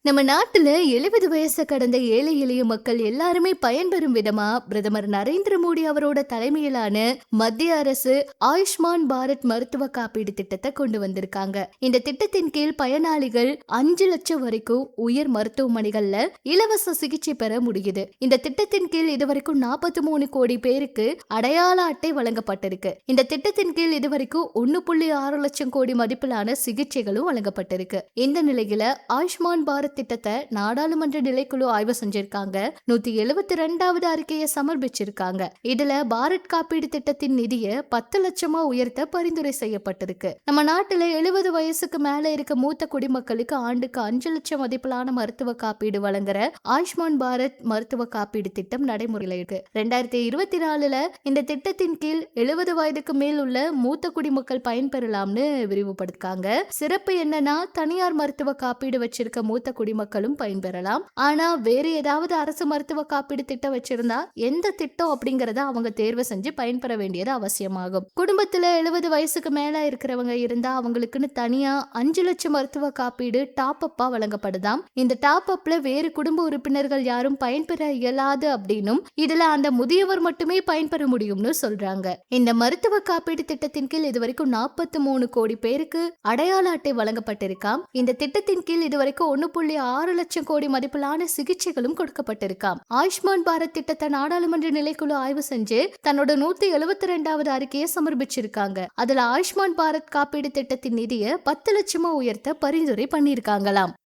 நம்ம நாட்டுல 70 வயசை கடந்த ஏழை எளிய மக்கள் எல்லாருமே பயன்பெறும் விதமா பிரதமர் நரேந்திர மோடி அவரோட தலைமையிலான மத்திய அரசு ஆயுஷ்மான் பாரத் மருத்துவ காப்பீடு திட்டத்தை கொண்டு வந்திருக்காங்க. இந்த திட்டத்தின் கீழ் பயனாளிகள் 5 லட்சம் வரைக்கும் உயர் மருத்துவமனைகள்ல இலவச சிகிச்சை பெற முடியுது. இந்த திட்டத்தின் கீழ் இதுவரைக்கும் 43 கோடி பேருக்கு அடையாள அட்டை வழங்கப்பட்டிருக்கு. இந்த திட்டத்தின் கீழ் இதுவரைக்கும் 1.6 லட்சம் கோடி மதிப்பிலான சிகிச்சைகளும் வழங்கப்பட்டிருக்கு. இந்த நிலையில ஆயுஷ்மான் பாரத் திட்டத்தை நாடாளுமன்ற நிலைக்குழு ஆய்வு செஞ்சிருக்காங்க. 172வது அறிக்கையை சமர்ப்பிச்சிருக்காங்க. இதுல பாரத் காப்பீடு திட்டத்தின் நிதியை 10 லட்சமா உயர்த்த பரிந்துரை செய்யப்பட்டிருக்கு. நம்ம நாட்டுல 70 வயசுக்கு மேல இருக்க மூத்த குடிமக்களுக்கு ஆண்டுக்கு 5 லட்சம் மதிப்பிலான மருத்துவ காப்பீடு வழங்குற ஆயுஷ்மான் பாரத் மருத்துவ காப்பீடு திட்டம் நடைமுறையில் இருக்கு. 2024ல இந்த திட்டத்தின் கீழ் 70 வயதுக்கு மேல் உள்ள மூத்த குடிமக்கள் பயன்பெறலாம்னு விரிவுபடுத்திருக்காங்க. சிறப்பு என்னன்னா, தனியார் மருத்துவ காப்பீடு வச்சிருக்க மூத்த குடிமக்களும் பயன்பெறலாம். ஆனா வேற ஏதாவது அரசு மருத்துவ காப்பீடு திட்டம் வச்சிருந்தா எந்த திட்டம் அப்படிங்கறத அவங்க தேர்வு செஞ்சு பயன்பெற வேண்டியது அவசியமாகும். குடும்பத்துல 70 வயசுக்கு மேல இருக்கிறவங்க இருந்தா அவங்களுக்குன்னு தனியா 5 லட்சம் மருத்துவ காப்பீடு டாப் அப்பா வழங்கப்படுதாம். இந்த டாப் அப்ல வேறு குடும்ப உறுப்பினர்கள் யாரும் பயன்பெற இயலாது அப்படின்னும் இதுல அந்த முதியவர் மட்டுமே பயன்பெற முடியும்னு சொல்றாங்க. இந்த மருத்துவ காப்பீடு திட்டத்தின் கீழ் இதுவரைக்கும் 43 கோடி பேருக்கு அடையாள அட்டை வழங்கப்பட்டிருக்காம். இந்த திட்டத்தின் கீழ் இதுவரைக்கும் 1.6 லட்சம் கோடி மதிப்பிலான சிகிச்சைகளும் கொடுக்கப்பட்டிருக்காம். ஆயுஷ்மான் பாரத் திட்டத்தை நாடாளுமன்ற நிலைக்குழு ஆய்வு செஞ்சு தன்னோட 172வது அறிக்கையை சமர்ப்பிச்சிருக்காங்க. அதுல ஆயுஷ்மான் பாரத் காப்பீடு திட்டத்தின் நிதியை 10 லட்சமா உயர்த்த பரிந்துரை பண்ணிருக்காங்களாம்.